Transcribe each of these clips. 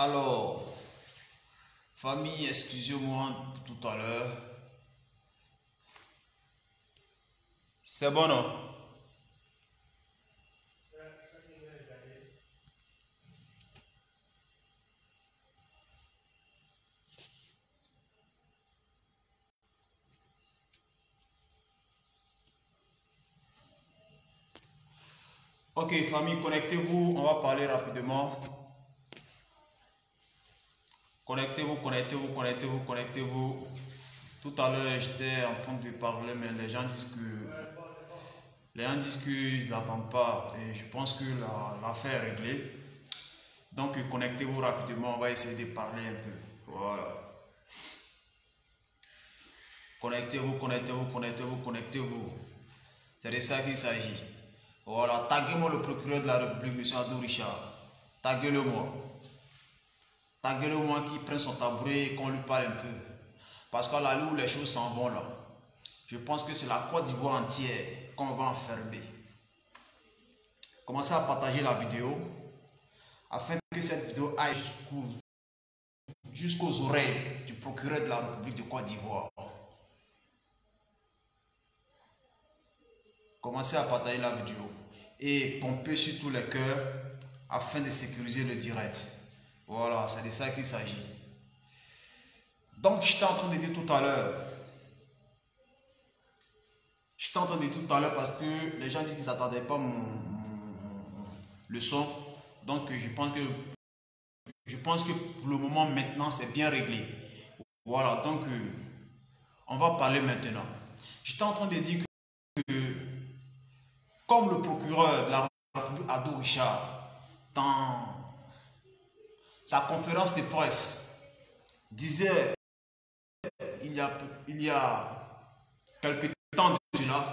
Alors, famille, excusez-moi pour tout à l'heure. C'est bon, non? Ok, famille, connectez-vous. On va parler rapidement. Connectez-vous, connectez-vous, connectez-vous, connectez-vous. Tout à l'heure, j'étais en train de parler, mais les gens disent qu'ils n'attendent pas. Et je pense que l'affaire est réglée. Donc, connectez-vous rapidement. On va essayer de parler un peu. Voilà. Connectez-vous, connectez-vous, connectez-vous, connectez-vous. C'est de ça qu'il s'agit. Voilà. Taguez-moi le procureur de la République, M. Adou Richard. Taguez-le-moi. Taguez-le-moi qui prenne son tabouret et qu'on lui parle un peu. Parce qu'à là où les choses s'en vont là, je pense que c'est la Côte d'Ivoire entière qu'on va enfermer. Commencez à partager la vidéo afin que cette vidéo aille jusqu'aux oreilles du procureur de la République de Côte d'Ivoire. Commencez à partager la vidéo et pomper sur tous les cœurs afin de sécuriser le direct. Voilà, c'est de ça qu'il s'agit. Donc, j'étais en train de dire tout à l'heure. J'étais en train de dire tout à l'heure parce que les gens disent qu'ils n'attendaient pas le son. Donc, je pense que pour le moment, maintenant, c'est bien réglé. Voilà, donc, on va parler maintenant. J'étais en train de dire que, comme le procureur de la République, Adou Richard, dans sa conférence de presse, disait il y a quelques temps de cela,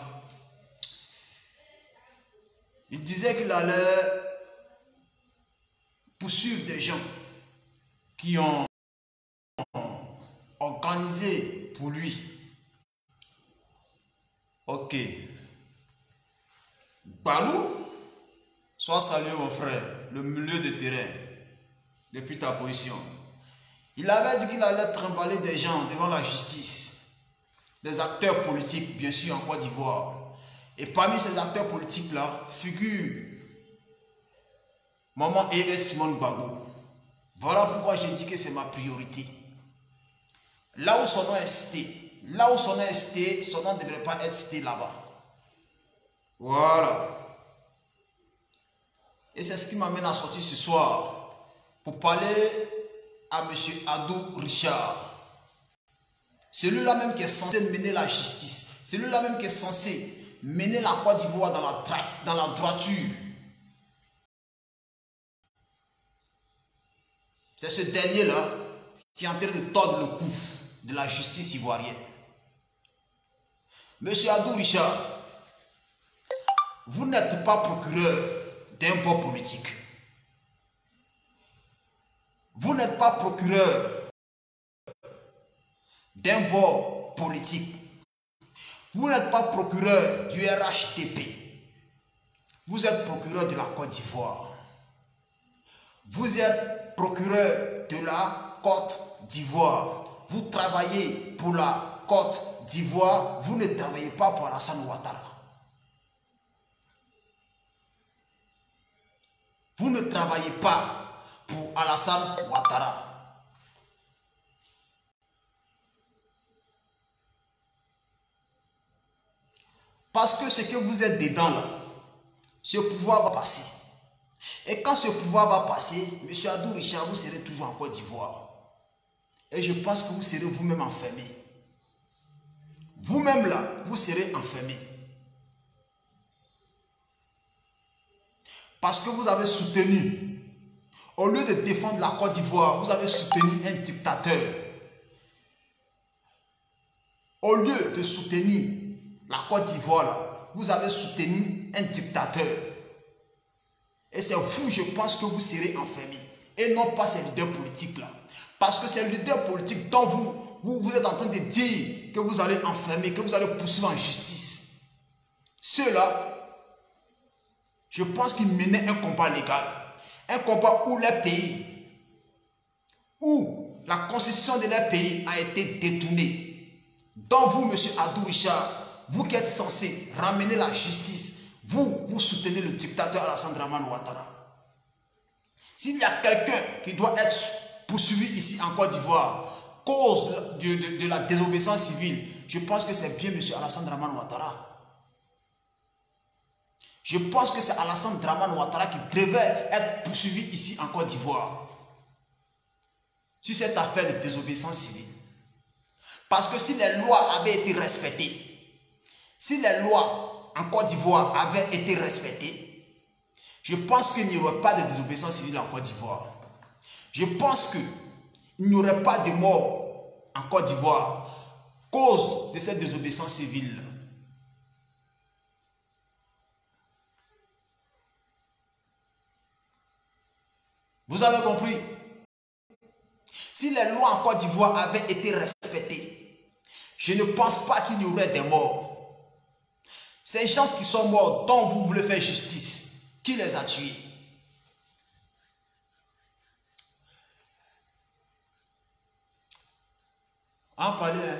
il disait qu'il allait poursuivre des gens qui ont organisé pour lui. Ok. Balou, sois salué mon frère, le milieu de terrain, depuis ta position. Il avait dit qu'il allait trimballer des gens devant la justice, des acteurs politiques, bien sûr, en Côte d'Ivoire. Et parmi ces acteurs politiques-là, figure Maman Eve Simone Gbagbo. Voilà pourquoi j'ai dit que c'est ma priorité. Là où son nom est cité, son nom ne devrait pas être cité là-bas. Voilà. Et c'est ce qui m'amène à sortir ce soir pour parler à M. Adou Richard. Celui-là même qui est censé mener la justice. Celui-là même qui est censé mener la Côte d'Ivoire dans la droiture. C'est ce dernier-là qui est en train de tordre le cou de la justice ivoirienne. Monsieur Adou Richard, vous n'êtes pas procureur d'un bord politique. Vous n'êtes pas procureur d'un bord politique. Vous n'êtes pas procureur du RHTP. Vous êtes procureur de la Côte d'Ivoire. Vous êtes procureur de la Côte d'Ivoire. Vous travaillez pour la Côte d'Ivoire. Vous ne travaillez pas pour Alassane Ouattara. Vous ne travaillez pas pour Alassane Ouattara. Parce que ce que vous êtes dedans là, ce pouvoir va passer. Et quand ce pouvoir va passer, M. Adou Richard, vous serez toujours en Côte d'Ivoire. Et je pense que vous serez vous-même enfermé. Vous-même là, vous serez enfermé. Parce que vous avez soutenu, au lieu de défendre la Côte d'Ivoire, vous avez soutenu un dictateur. Au lieu de soutenir la Côte d'Ivoire, là, vous avez soutenu un dictateur. Et c'est vous, je pense que vous serez enfermés. Et non pas ces leaders politiques-là. Parce que ces leaders politiques dont vous êtes en train de dire que vous allez enfermer, que vous allez poursuivre en justice. Ceux-là, je pense qu'ils menaient un combat légal. Un combat où les pays où la constitution de leur pays a été détournée, dont vous, M. Adou Richard, vous qui êtes censé ramener la justice, vous soutenez le dictateur Alassane Dramane Ouattara. S'il y a quelqu'un qui doit être poursuivi ici en Côte d'Ivoire, cause de la désobéissance civile, je pense que c'est bien M. Alassane Dramane Ouattara. Je pense que c'est Alassane Dramane Ouattara qui devait être poursuivi ici en Côte d'Ivoire sur cette affaire de désobéissance civile. Parce que si les lois avaient été respectées, si les lois en Côte d'Ivoire avaient été respectées, je pense qu'il n'y aurait pas de désobéissance civile en Côte d'Ivoire. Je pense qu'il n'y aurait pas de mort en Côte d'Ivoire à cause de cette désobéissance civile. Vous avez compris? Si les lois en Côte d'Ivoire avaient été respectées, je ne pense pas qu'il y aurait des morts. Ces gens qui sont morts, dont vous voulez faire justice, qui les a tués? En parler, hein?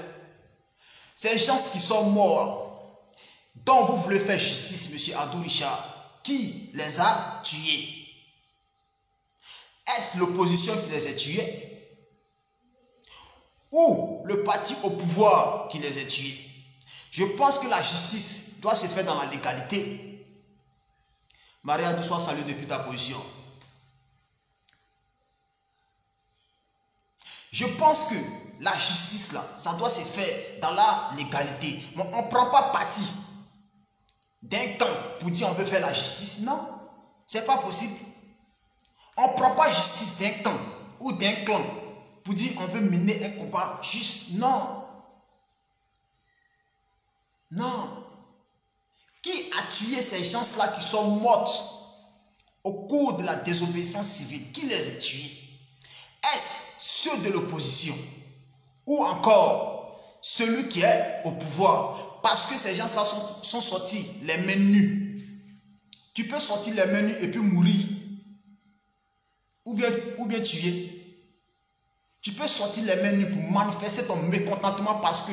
Ces gens qui sont morts, dont vous voulez faire justice, M. Adou Richard, qui les a tués? Est-ce l'opposition qui les a tués? Ou le parti au pouvoir qui les a tués? Je pense que la justice doit se faire dans la légalité. Maria Adou, sois saluée depuis ta position. Je pense que la justice là, ça doit se faire dans la légalité. Mais on ne prend pas parti d'un camp pour dire on veut faire la justice. Non, c'est pas possible. On ne prend pas justice d'un camp ou d'un clan pour dire on veut mener un combat juste. Non. Non. Qui a tué ces gens-là qui sont morts au cours de la désobéissance civile? Qui les a tués? Est-ce ceux de l'opposition ou encore celui qui est au pouvoir? Parce que ces gens-là sont sortis les mains nues. Tu peux sortir les mains nues et puis mourir. Ou bien tuer. Tu peux sortir les mains nues pour manifester ton mécontentement parce que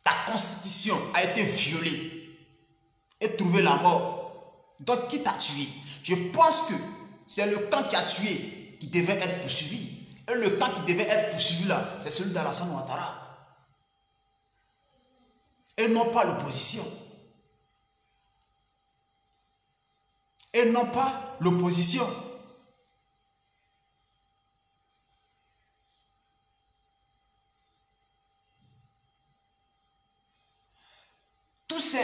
ta constitution a été violée et trouver la mort. Donc qui t'a tué? Je pense que c'est le camp qui a tué qui devait être poursuivi. Et le camp qui devait être poursuivi là, c'est celui d'Alassane Ouattara. Et non pas l'opposition. Et non pas l'opposition. Toussaint,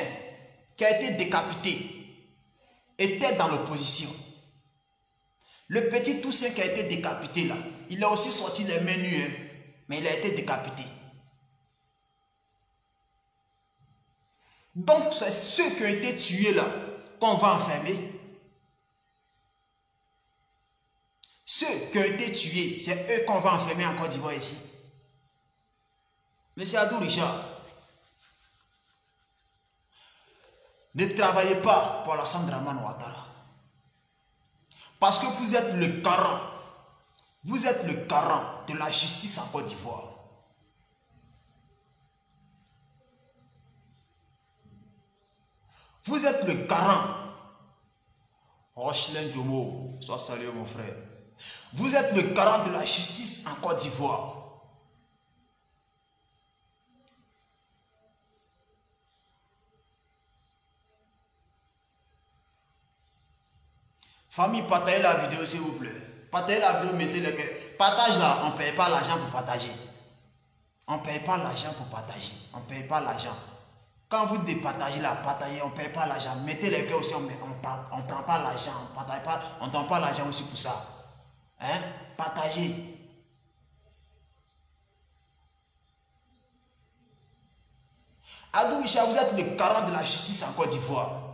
qui a été décapité, était dans l'opposition. Le petit Toussaint qui a été décapité là, il a aussi sorti les mains nues, hein, mais il a été décapité. Donc c'est ceux qui ont été tués là qu'on va enfermer. Ceux qui ont été tués, c'est eux qu'on va enfermer en Côte d'Ivoire ici. Monsieur Adou Richard, ne travaillez pas pour Alassane Dramane Ouattara. Parce que vous êtes le garant. Vous êtes le garant de la justice en Côte d'Ivoire. Vous êtes le garant. Rochelin Domo, sois salué mon frère. Vous êtes le garant de la justice en Côte d'Ivoire. Famille, partagez la vidéo s'il vous plaît. Partagez la vidéo, mettez le cœur. Partage là, on ne paye pas l'argent pour partager. On ne paye pas l'argent pour partager. On ne paye pas l'argent. Quand vous départagez là, partagez, on ne paye pas l'argent. Mettez les cœurs aussi, on ne prend pas l'argent. On ne donne pas l'argent aussi pour ça. Hein? Partagez. Adou Richard, vous êtes le garant de la justice en Côte d'Ivoire.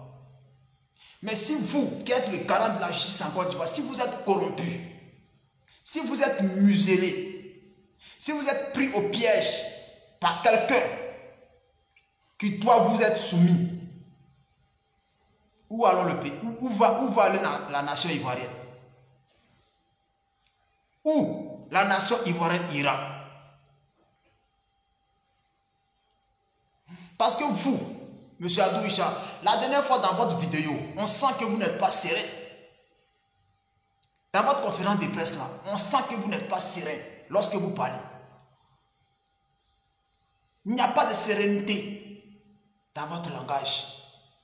Mais si vous, qui êtes le garant de la justice en Côte d'Ivoire, si vous êtes corrompu, si vous êtes muselé, si vous êtes pris au piège par quelqu'un qui doit vous être soumis, où allons le pays? Où va aller la nation ivoirienne? Où? la nation ivoirienne ira? Parce que vous, M. Adou Richard, la dernière fois dans votre vidéo, on sent que vous n'êtes pas serein. Dans votre conférence de presse là, on sent que vous n'êtes pas serein lorsque vous parlez. Il n'y a pas de sérénité dans votre langage.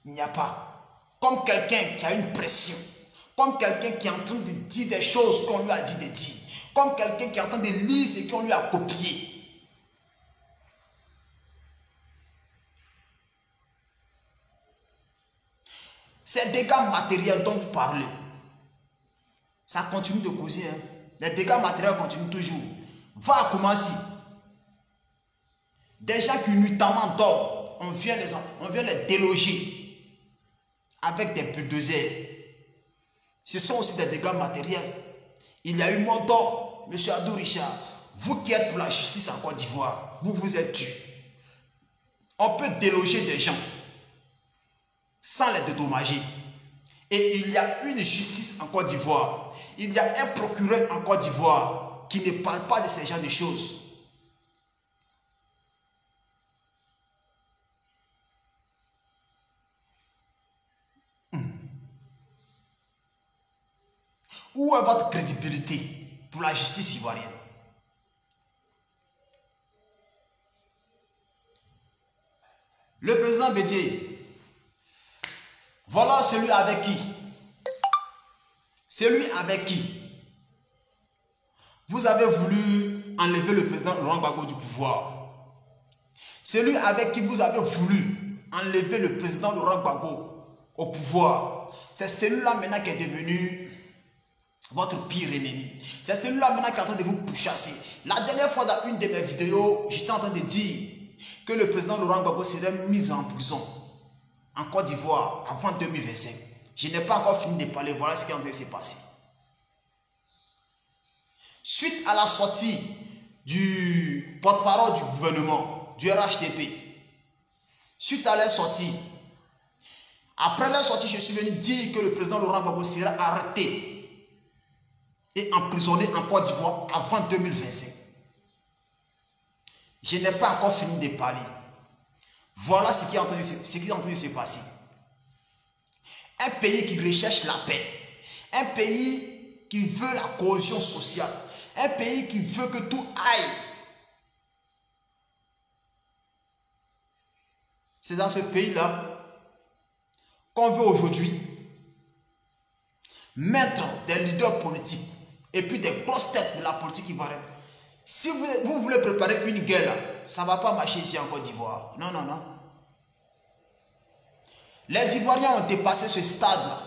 Il n'y a pas. Comme quelqu'un qui a une pression. Comme quelqu'un qui est en train de dire des choses qu'on lui a dit de dire. Comme quelqu'un qui est en train de lire ce qu'on lui a copié. Ces dégâts matériels dont vous parlez, ça continue de causer. Hein. Les dégâts matériels continuent toujours. Va à Koumassi. Des gens qui nuitamment dorment, on vient les déloger avec des bulldozers. Ce sont aussi des dégâts matériels. Il y a eu mort d'or, M. Adou Richard. Vous qui êtes pour la justice en Côte d'Ivoire, vous vous êtes tué. On peut déloger des gens sans les dédommager. Et il y a une justice en Côte d'Ivoire. Il y a un procureur en Côte d'Ivoire qui ne parle pas de ces genres de choses. Où est votre crédibilité pour la justice ivoirienne? Le président Bédié, voilà celui avec qui vous avez voulu enlever le président Laurent Gbagbo du pouvoir. Celui avec qui vous avez voulu enlever le président Laurent Gbagbo au pouvoir. C'est celui-là maintenant qui est devenu votre pire ennemi. C'est celui-là maintenant qui est en train de vous pourchasser. La dernière fois dans une de mes vidéos, j'étais en train de dire que le président Laurent Gbagbo serait mis en prison en Côte d'Ivoire avant 2025. Je n'ai pas encore fini de parler. Voilà ce qui est en train de se passer. Suite à la sortie du porte-parole du gouvernement, du RHDP, suite à leur sortie, après leur sortie, je suis venu dire que le président Laurent Gbagbo serait arrêté et emprisonné en Côte d'Ivoire avant 2025. Je n'ai pas encore fini de parler. Voilà ce qui est en train de se passer. Un pays qui recherche la paix, un pays qui veut la cohésion sociale, un pays qui veut que tout aille. C'est dans ce pays-là qu'on veut aujourd'hui mettre des leaders politiques et puis des grosses têtes de la politique ivoirienne. Si vous voulez préparer une guerre là, ça ne va pas marcher ici en Côte d'Ivoire. Non, non, non. Les Ivoiriens ont dépassé ce stade-là.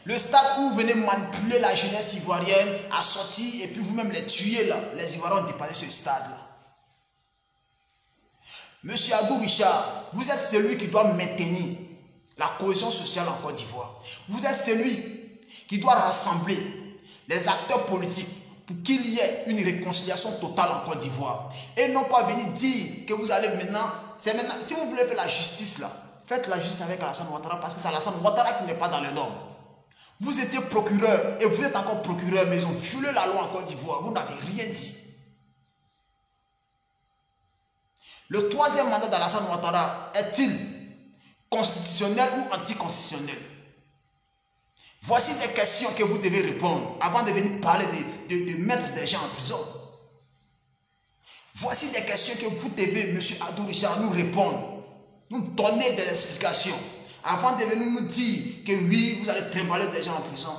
Le stade où vous venez manipuler la jeunesse ivoirienne à sortir et puis vous-même les tuer là. Les Ivoiriens ont dépassé ce stade-là. Monsieur Adou Richard, vous êtes celui qui doit maintenir la cohésion sociale en Côte d'Ivoire. Vous êtes celui qui doit rassembler les acteurs politiques pour qu'il y ait une réconciliation totale en Côte d'Ivoire. Et non pas venir dire que vous allez maintenant, si vous voulez faire la justice là, faites la justice avec Alassane Ouattara parce que c'est Alassane Ouattara qui n'est pas dans les normes. Vous étiez procureur et vous êtes encore procureur, mais ils ont violé la loi en Côte d'Ivoire. Vous n'avez rien dit. Le troisième mandat d'Alassane Ouattara est-il constitutionnel ou anticonstitutionnel? Voici des questions que vous devez répondre avant de venir parler de mettre des gens en prison. Voici des questions que vous devez, M. Adou Richard, nous répondre, nous donner des explications avant de venir nous dire que oui, vous allez trimballer des gens en prison.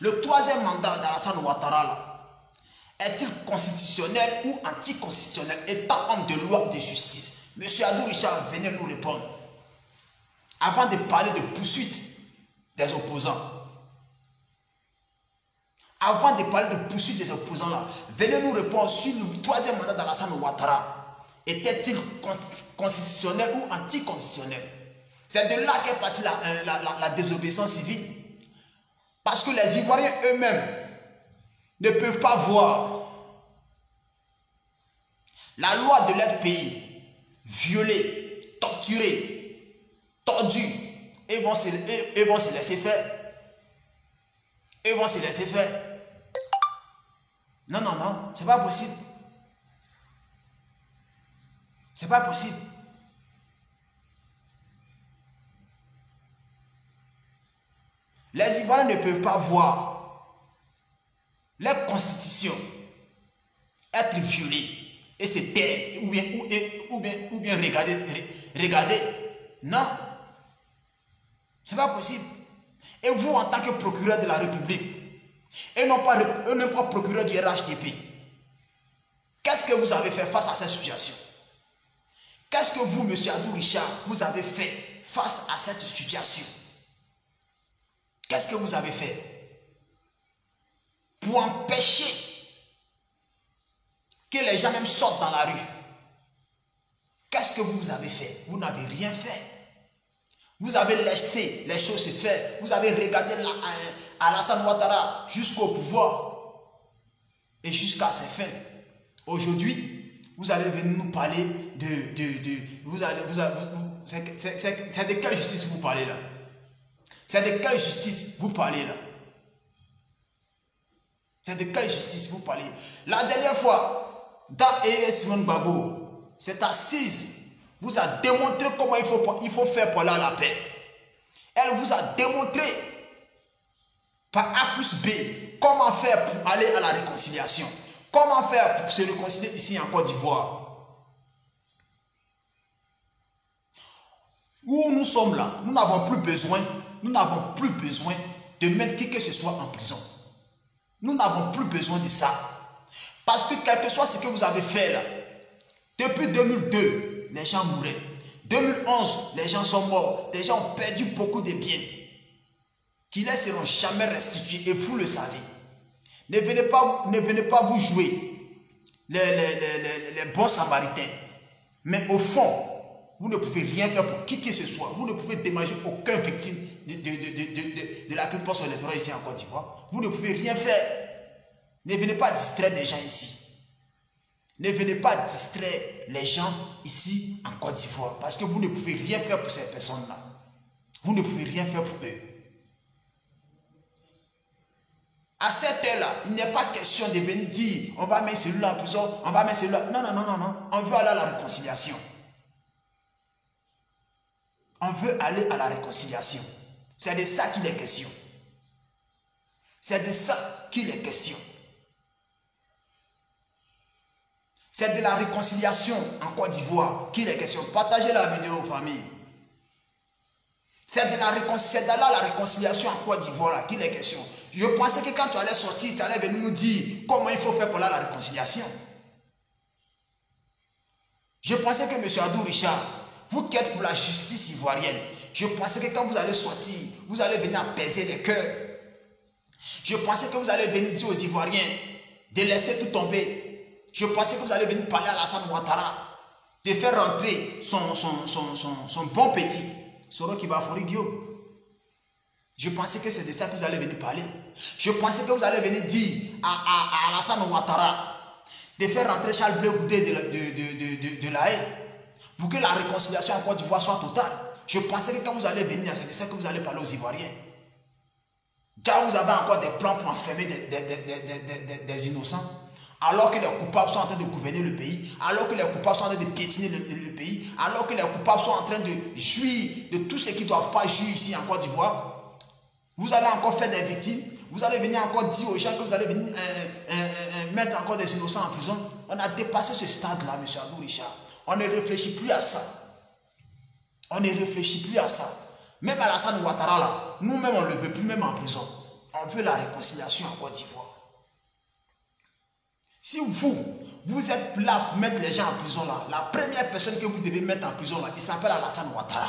Le troisième mandat d'Alassane Ouattara est-il constitutionnel ou anticonstitutionnel, étant homme de loi ou de justice? M. Adou Richard, venez nous répondre. Avant de parler de poursuite des opposants. Avant de parler de poursuite des opposants là, venez nous répondre sur le troisième mandat d'Alassane Ouattara. Était-il constitutionnel ou anticonstitutionnel? C'est de là qu'est partie la désobéissance civile. Parce que les Ivoiriens eux-mêmes ne peuvent pas voir la loi de leur pays violée, torturée, tordue, et vont se laisser faire. Ils vont se laisser faire. Non, non, non, c'est pas possible. C'est pas possible. Les Ivoiriens ne peuvent pas voir leur constitution être violée et se taire ou bien regarder. Non, c'est pas possible. Et vous, en tant que procureur de la République, et non pas procureur du RHDP, qu'est-ce que vous avez fait face à cette situation? Qu'est-ce que vous, M. Adou Richard, vous avez fait face à cette situation? Qu'est-ce que vous avez fait pour empêcher que les gens même sortent dans la rue? Qu'est-ce que vous avez fait? Vous n'avez rien fait. Vous avez laissé les choses se faire. Vous avez regardé Alassane Ouattara jusqu'au pouvoir et jusqu'à ses fins. Aujourd'hui, vous allez venir nous parler c'est de quelle justice vous parlez là? C'est de quelle justice vous parlez là? C'est de quelle justice vous parlez? La dernière fois, dans Simone Gbagbo, cette assise vous a démontré comment il faut faire pour aller à la paix. Elle vous a démontré par A plus B comment faire pour aller à la réconciliation. Comment faire pour se réconcilier ici en Côte d'Ivoire. Où nous sommes là, nous n'avons plus besoin de mettre qui que ce soit en prison. Nous n'avons plus besoin de ça. Parce que quel que soit ce que vous avez fait là, depuis 2002, les gens mouraient. 2011, les gens sont morts. Les gens ont perdu beaucoup de biens qui ne seront jamais restitués et vous le savez. Ne venez pas vous jouer les bons samaritains. Mais au fond, vous ne pouvez rien faire pour qui que ce soit. Vous ne pouvez déménager aucun victime de la culture sur les droits ici en Côte d'Ivoire. Vous ne pouvez rien faire. Ne venez pas distraire des gens ici. Ne venez pas distraire les gens ici en Côte d'Ivoire. Parce que vous ne pouvez rien faire pour ces personnes-là. Vous ne pouvez rien faire pour eux. À cette heure-là, il n'est pas question de venir dire on va mettre celui-là en prison, on va mettre celui-là. Non, non, non, non, non. On veut aller à la réconciliation. On veut aller à la réconciliation. C'est de ça qu'il est question. C'est de ça qu'il est question. C'est de la réconciliation en Côte d'Ivoire qu'il est question. Partagez la vidéo aux familles. C'est de la réconciliation en Côte d'Ivoire qu'il est question. Je pensais que quand tu allais sortir, tu allais venir nous dire comment il faut faire pour la réconciliation. Je pensais que M. Adou Richard, vous qui êtes pour la justice ivoirienne, je pensais que quand vous allez sortir, vous allez venir apaiser les cœurs. Je pensais que vous allez venir dire aux Ivoiriens de laisser tout tomber. Je pensais que vous allez venir parler à Alassane Ouattara, de faire rentrer son bon petit, Soro Kibafori Guillaume. Je pensais que c'est de ça que vous allez venir parler. Je pensais que vous allez venir dire à Alassane Ouattara de faire rentrer Charles Blé Goudé de la haie pour que la réconciliation en Côte d'Ivoire soit totale. Je pensais que quand vous allez venir, c'est de ça que vous allez parler aux Ivoiriens. Car vous avez encore des plans pour enfermer des innocents. Alors que les coupables sont en train de gouverner le pays, alors que les coupables sont en train de piétiner le pays, alors que les coupables sont en train de jouir de tout ce qu'ils ne doivent pas jouir ici en Côte d'Ivoire, vous allez encore faire des victimes, vous allez venir encore dire aux gens que vous allez venir mettre encore des innocents en prison. On a dépassé ce stade-là, M. Adou Richard. On ne réfléchit plus à ça. On ne réfléchit plus à ça. Même Alassane Ouattara, là, nous-mêmes, on ne le veut plus même en prison. On veut la réconciliation en Côte d'Ivoire. Si vous êtes là pour mettre les gens en prison là, la première personne que vous devez mettre en prison là, il s'appelle Alassane Ouattara.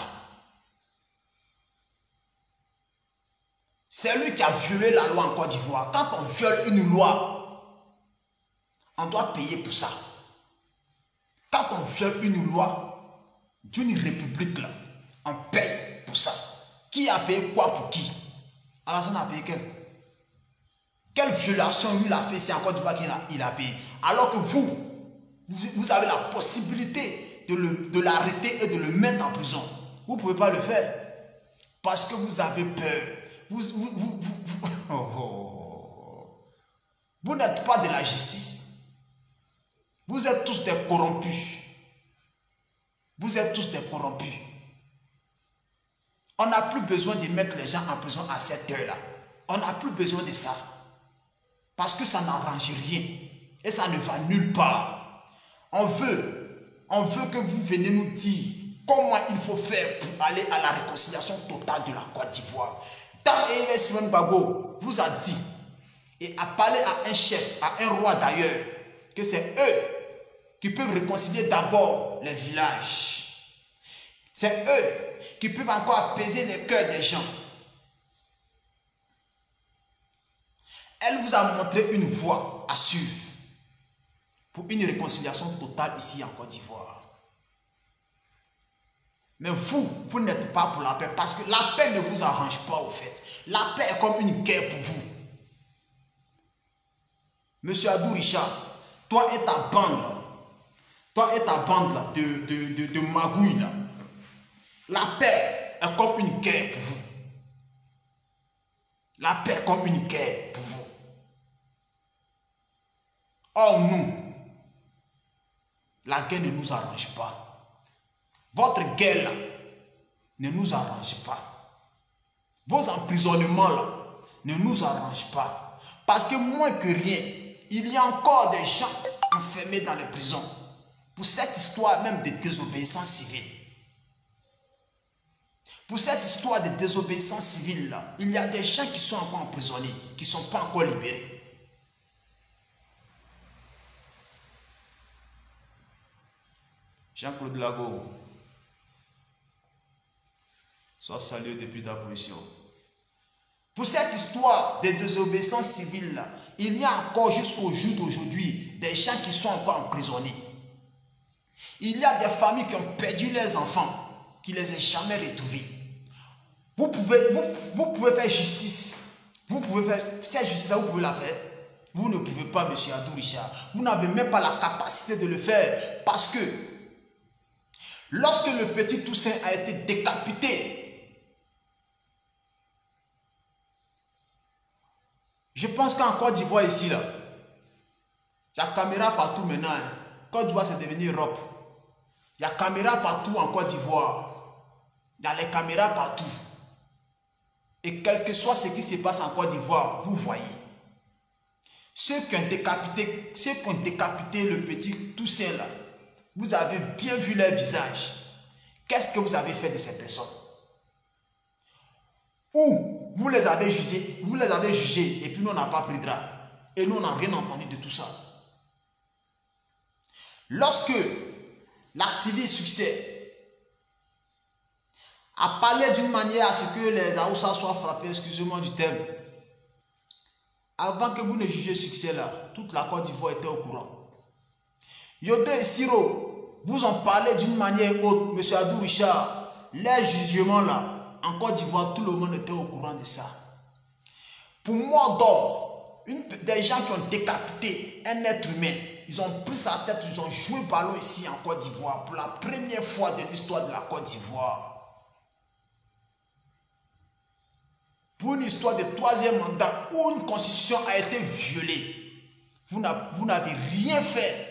C'est lui qui a violé la loi en Côte d'Ivoire. Quand on viole une loi, on doit payer pour ça. Quand on viole une loi d'une république là, on paye pour ça. Qui a payé quoi pour qui? Alassane a payé quel? Quelle violation lui a fait, c'est en Côte d'Ivoire qu'il a payé. Alors que vous avez la possibilité de l'arrêter et de le mettre en prison. Vous ne pouvez pas le faire. Parce que vous avez peur. Vous n'êtes pas de la justice. Vous êtes tous des corrompus. Vous êtes tous des corrompus. On n'a plus besoin de mettre les gens en prison à cette heure-là. On n'a plus besoin de ça. Parce que ça n'arrange rien. Et ça ne va nulle part. On veut que vous veniez nous dire comment il faut faire pour aller à la réconciliation totale de la Côte d'Ivoire. Tant Eve Simon Gbagbo vous a dit et a parlé à un chef, à un roi d'ailleurs, que c'est eux qui peuvent réconcilier d'abord les villages. C'est eux qui peuvent encore apaiser les cœurs des gens. Elle vous a montré une voie à suivre pour une réconciliation totale ici en Côte d'Ivoire. Mais vous n'êtes pas pour la paix parce que la paix ne vous arrange pas au fait. La paix est comme une guerre pour vous. Monsieur Adou Richard, toi et ta bande là, de magouilles là, la paix est comme une guerre pour vous. La paix est comme une guerre pour vous. Or nous, la guerre ne nous arrange pas. Votre guerre là ne nous arrange pas. Vos emprisonnements là ne nous arrangent pas. Parce que moins que rien, il y a encore des gens enfermés dans les prisons. Pour cette histoire même de désobéissance civile. Pour cette histoire de désobéissance civile là, il y a des gens qui sont encore emprisonnés, qui ne sont pas encore libérés. Jean-Claude Lago, sois salué depuis ta position. Pour cette histoire de désobéissance civile là, il y a encore jusqu'au jour d'aujourd'hui des gens qui sont encore emprisonnés. Il y a des familles qui ont perdu leurs enfants, qui ne les ont jamais retrouvés. Vous pouvez faire justice. Vous pouvez faire cette justice, vous pouvez la faire. Vous ne pouvez pas, monsieur Adou Richard. Vous n'avez même pas la capacité de le faire. Parce que lorsque le petit Toussaint a été décapité, je pense qu'en Côte d'Ivoire ici, là, il y a caméra partout maintenant. Hein. Côte d'Ivoire, c'est devenu Europe. Il y a caméra partout en Côte d'Ivoire. Il y a les caméras partout. Et quel que soit ce qui se passe en Côte d'Ivoire, vous voyez. Ceux qui ont décapité le petit Toussaint là, vous avez bien vu leur visage. Qu'est-ce que vous avez fait de ces personnes? Ou vous les avez jugés, et puis nous on n'a pas pris de drap. Et nous on n'a rien entendu de tout ça. Lorsque l'activiste Succès a parlé d'une manière à ce que les Aoussa soient frappés, excusez-moi du terme, avant que vous ne jugez Succès là, toute la Côte d'Ivoire était au courant. Yodo et Siro vous ont parlé d'une manière autre, monsieur Adou Richard, les jugements là, en Côte d'Ivoire, tout le monde était au courant de ça. Pour moi d'homme, des gens qui ont décapité un être humain, ils ont pris sa tête, ils ont joué ballon ici en Côte d'Ivoire pour la première fois de l'histoire de la Côte d'Ivoire. Pour une histoire de troisième mandat où une constitution a été violée, vous n'avez rien fait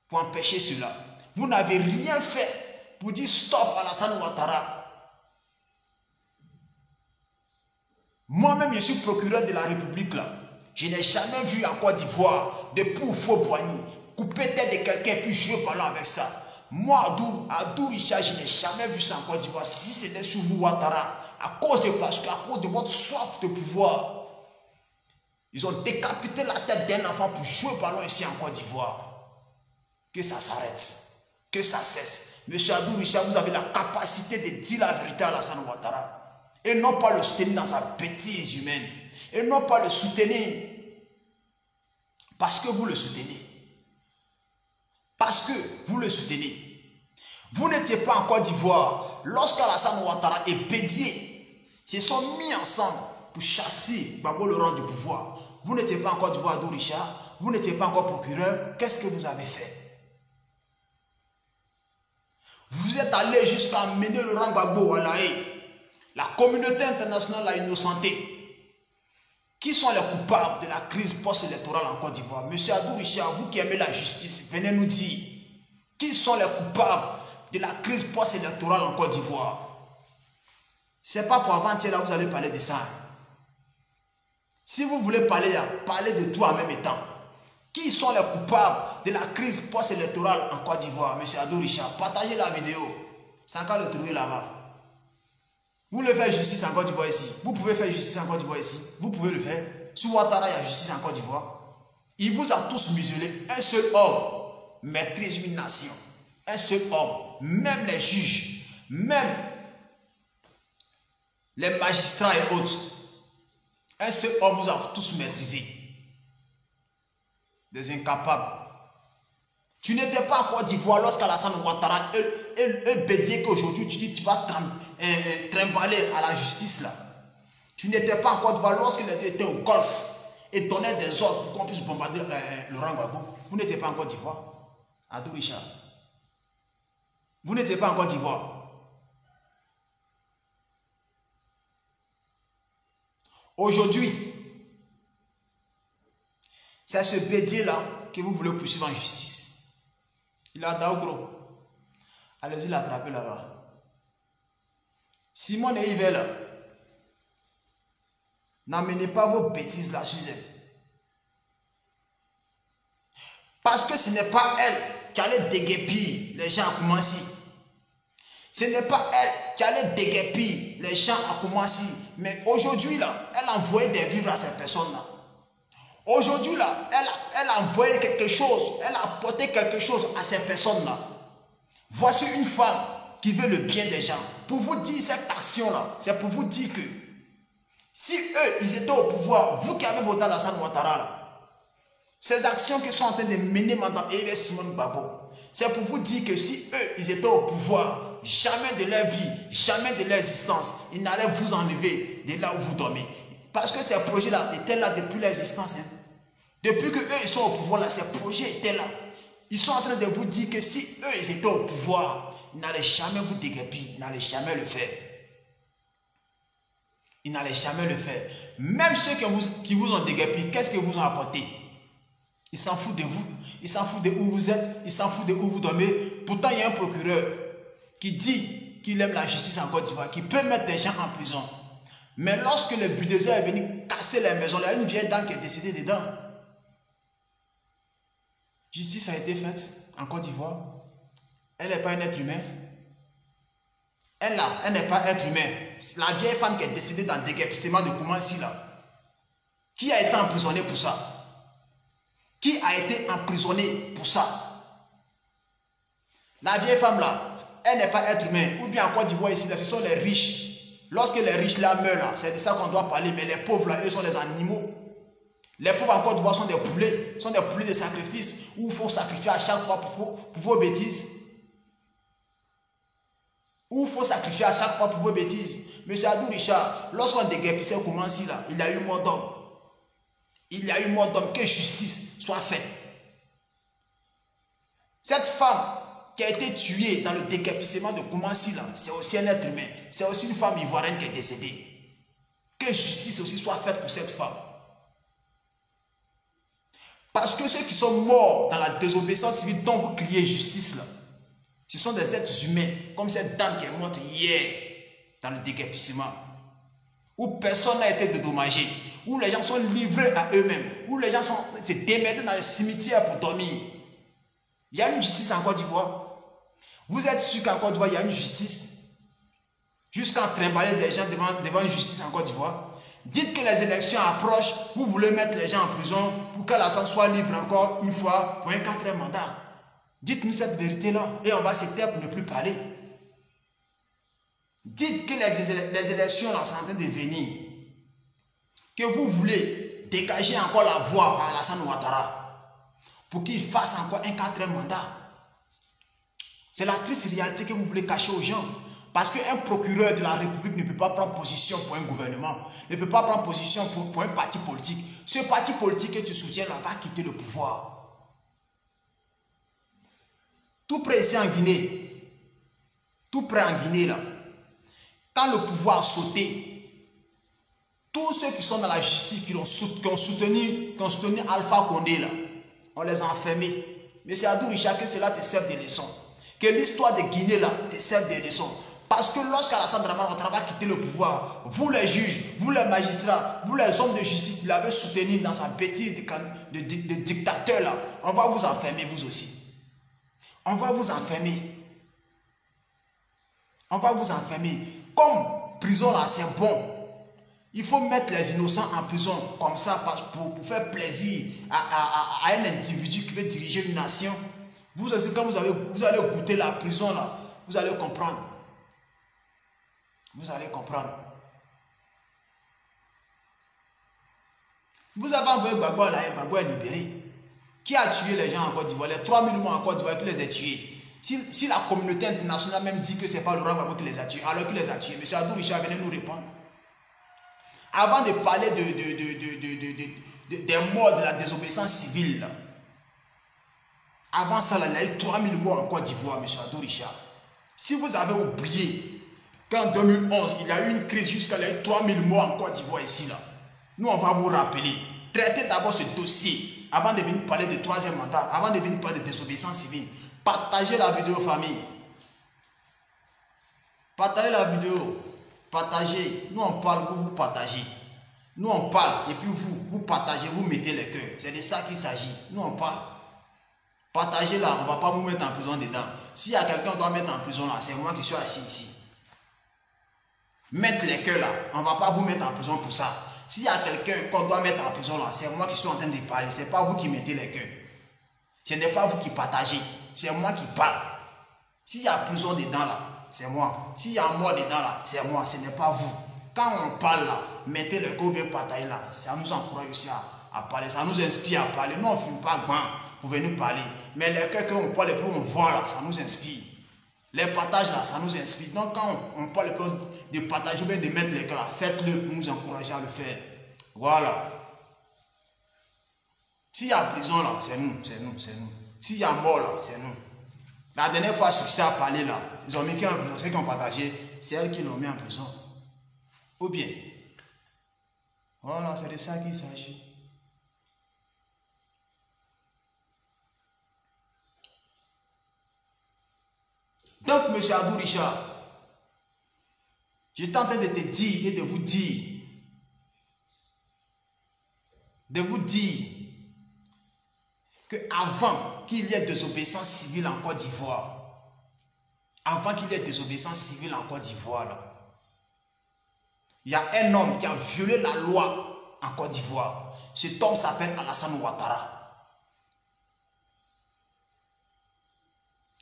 pour empêcher cela. Vous n'avez rien fait pour dire stop à Alassane Ouattara. Moi-même, je suis procureur de la République là. Je n'ai jamais vu en Côte d'Ivoire de pour faux poignet couper tête de quelqu'un et puis jouer ballon avec ça. Moi, Adou Richard, je n'ai jamais vu ça en Côte d'Ivoire. Si c'était sur vous, Ouattara, à cause de votre soif de pouvoir, ils ont décapité la tête d'un enfant pour jouer ballon ici en Côte d'Ivoire. Que ça s'arrête, que ça cesse. Monsieur Adou Richard, vous avez la capacité de dire la vérité à Alassane Ouattara. Et non pas le soutenir dans sa bêtise humaine. Et non pas le soutenir parce que vous le soutenez. Parce que vous le soutenez. Vous n'étiez pas en Côte d'Ivoire lorsqu'Alassane Ouattara et Bédié se sont mis ensemble pour chasser Gbagbo le rang du pouvoir. Vous n'étiez pas en Côte d'Ivoire, Adou Richard. Vous n'étiez pas encore procureur. Qu'est-ce que vous avez fait? Vous êtes allé jusqu'à mener le rang Gbagbo à La Haye. La communauté internationale l'a innocenté. Qui sont les coupables de la crise post-électorale en Côte d'Ivoire? Monsieur Adou Richard, vous qui aimez la justice, venez nous dire. Qui sont les coupables de la crise post-électorale en Côte d'Ivoire? C'est pas pour avant-hier là vous allez parler de ça. Si vous voulez parler, parlez de tout en même temps. Qui sont les coupables de la crise post-électorale en Côte d'Ivoire? Monsieur Adou Richard, partagez la vidéo. C'est encore le trouver là-bas. Vous voulez faire justice en Côte d'Ivoire ici? Vous pouvez faire justice en Côte d'Ivoire ici? Vous pouvez le faire. Sur Ouattara, il y a justice en Côte d'Ivoire. Il vous a tous muselés. Un seul homme maîtrise une nation. Un seul homme. Même les juges, même les magistrats et autres. Un seul homme vous a tous maîtrisé. Des incapables. Tu n'étais pas en Côte d'Ivoire lorsqu'Alassane Ouattara et Bédié qu'aujourd'hui tu dis tu vas trimballer à la justice là. Tu n'étais pas en Côte d'Ivoire lorsqu'il était au golfe et donnait des ordres pour qu'on puisse bombarder Laurent Gbagbo. Vous n'étiez pas en Côte d'Ivoire. Adou Richard. Vous n'étiez pas en Côte d'Ivoire. Aujourd'hui, c'est ce Bédié là que vous voulez poursuivre en justice. Il a Daougro. Allez-y l'attraper là-bas. Simone et Yves là. N'amenez pas vos bêtises là sur elle. Parce que ce n'est pas elle qui allait déguerpir les gens à Koumassi. Ce n'est pas elle qui allait déguerpir les gens à Koumassi. Mais aujourd'hui là, elle a envoyé des vivres à ces personnes là. Aujourd'hui là, elle a envoyé quelque chose, elle a apporté quelque chose à ces personnes-là. Voici une femme qui veut le bien des gens. Pour vous dire cette action-là, c'est pour vous dire que si eux, ils étaient au pouvoir, vous qui avez voté Alassane Ouattara, là, ces actions que sont en train de mener Madame Eve Simone Gbagbo, c'est pour vous dire que si eux, ils étaient au pouvoir, jamais de leur vie, jamais de leur existence, ils n'allaient vous enlever de là où vous dormez. Parce que ces projets-là étaient là depuis l'existence. Hein. Depuis que eux ils sont au pouvoir, là, ces projets étaient là. Ils sont en train de vous dire que si eux ils étaient au pouvoir, ils n'allaient jamais vous déguerpir, ils n'allaient jamais le faire. Ils n'allaient jamais le faire. Même ceux qui vous ont déguerpi, qu'est-ce qu'ils vous ont apporté? Ils s'en foutent de vous, ils s'en foutent de où vous êtes, ils s'en foutent de où vous dormez. Pourtant, il y a un procureur qui dit qu'il aime la justice en Côte d'Ivoire, qui peut mettre des gens en prison. Mais lorsque le bulldozer est venu casser les maisons, il y a une vieille dame qui est décédée dedans. Justice a été faite en Côte d'Ivoire. Elle n'est pas un être humain. Elle n'est pas un être humain. La vieille femme qui est décédée dans le déguerpissement de Koumassi là. Qui a été emprisonnée pour ça? Qui a été emprisonné pour ça? La vieille femme là, elle n'est pas être humain. Ou bien en Côte d'Ivoire ici, là, ce sont les riches. Lorsque les riches là meurent, c'est de ça qu'on doit parler. Mais les pauvres là, eux sont les animaux. Les pauvres en Côte d'Ivoire sont des poulets de sacrifice où il faut sacrifier à chaque fois pour vos bêtises. Où il faut sacrifier à chaque fois pour vos bêtises. Monsieur Adou Richard, lorsqu'on déguerpissait Koumassi là, il y a eu mort d'homme. Il y a eu mort d'homme, que justice soit faite. Cette femme qui a été tuée dans le déguerpissement de Koumassi là, c'est aussi un être humain. C'est aussi une femme ivoirienne qui est décédée. Que justice aussi soit faite pour cette femme. Parce que ceux qui sont morts dans la désobéissance civile dont vous criez justice là, ce sont des êtres humains, comme cette dame qui est morte hier dans le déguerpissement, où personne n'a été dédommagé, où les gens sont livrés à eux-mêmes, où les gens se démerdent dans les cimetières pour dormir. Il y a une justice en Côte d'Ivoire. Vous êtes sûr qu'en Côte d'Ivoire, il y a une justice? Jusqu'à trimballer des gens devant une justice en Côte d'Ivoire. Dites que les élections approchent, vous voulez mettre les gens en prison pour qu'Alassane soit libre encore une fois pour un 4e mandat. Dites-nous cette vérité-là et on va se taire pour ne plus parler. Dites que les élections là sont en train de venir. Que vous voulez dégager encore la voie à Alassane Ouattara pour qu'il fasse encore un 4e mandat. C'est la triste réalité que vous voulez cacher aux gens. Parce qu'un procureur de la République ne peut pas prendre position pour un gouvernement, ne peut pas prendre position pour un parti politique. Ce parti politique que tu soutiens là va quitter le pouvoir. Tout près ici en Guinée, tout près en Guinée là, quand le pouvoir a sauté, Tous ceux qui sont dans la justice, qui ont soutenu Alpha Condé, là, on les a enfermés. Mais c'est Adou Richard que cela te serve de leçon. Que l'histoire de Guinée là te serve de leçon. Parce que lorsqu'Alassane Dramane Ouattara va quitter le pouvoir, vous les juges, vous les magistrats, vous les hommes de justice qui l'avez soutenu dans sa bêtise de dictateur là, on va vous enfermer vous aussi. On va vous enfermer. On va vous enfermer. Comme prison là c'est bon. Il faut mettre les innocents en prison comme ça pour faire plaisir à un individu qui veut diriger une nation. Vous aussi, quand vous allez goûter la prison là, vous allez comprendre. Vous allez comprendre. Vous avez envoyé Gbagbo là, Gbagbo est libéré. Qui a tué les gens en Côte d'Ivoire? Les 3000 morts en Côte d'Ivoire, qui les a tués? Si la communauté internationale même dit que ce n'est pas Laurent Gbagbo qui les a tués, alors qu'il les a tués, M. Adou Richard venez nous répondre. Avant de parler des morts de la désobéissance civile, là, avant ça, là, il y a eu 3000 morts en Côte d'Ivoire, M. Adou Richard. Si vous avez oublié qu'en 2011, il y a eu une crise jusqu'à il y a eu 3000 morts en Côte d'Ivoire ici, là, nous, on va vous rappeler. Traitez d'abord ce dossier avant de venir parler de troisième mandat, avant de venir parler de désobéissance civile. Partagez la vidéo, famille. Partagez la vidéo. Partagez. Nous, on parle, vous partagez. Nous, on parle et puis vous partagez, vous mettez les cœurs. C'est de ça qu'il s'agit. Nous, on parle. Partagez là, on ne va pas vous mettre en prison dedans. S'il y a quelqu'un qui doit mettre en prison là, c'est moi qui suis assis ici. Mettre les cœurs là, on ne va pas vous mettre en prison pour ça. S'il y a quelqu'un qu'on doit mettre en prison là, c'est moi qui suis en train de parler. Ce n'est pas vous qui mettez les cœurs. Ce n'est pas vous qui partagez. C'est moi qui parle. S'il y a prison dedans là, c'est moi. S'il y a mort dedans là, c'est moi. Ce n'est pas vous. Quand on parle là, mettez le cœur bien partagé là. Ça nous encourage aussi à parler. Ça nous inspire à parler. Nous, on ne fume pas grand pour venir parler. Mais les cœurs qu'on parle et puis on voit là, ça nous inspire. Les partages là, ça nous inspire. Donc quand on parle de partager ou bien de mettre les cœurs là, faites-le pour nous encourager à le faire. Voilà. S'il y a prison là, c'est nous, c'est nous, c'est nous. S'il y a mort là, c'est nous. La dernière fois, Succès a parlé là, ils ont mis qui en prison, ceux qui ont partagé, c'est elles qui l'ont mis en prison. Ou bien, voilà, c'est de ça qu'il s'agit. Donc, M. Adou Richard, j'étais en train de te dire et de vous dire que avant qu'il y ait désobéissance civile en Côte d'Ivoire, il y a un homme qui a violé la loi en Côte d'Ivoire. Cet homme s'appelle Alassane Ouattara.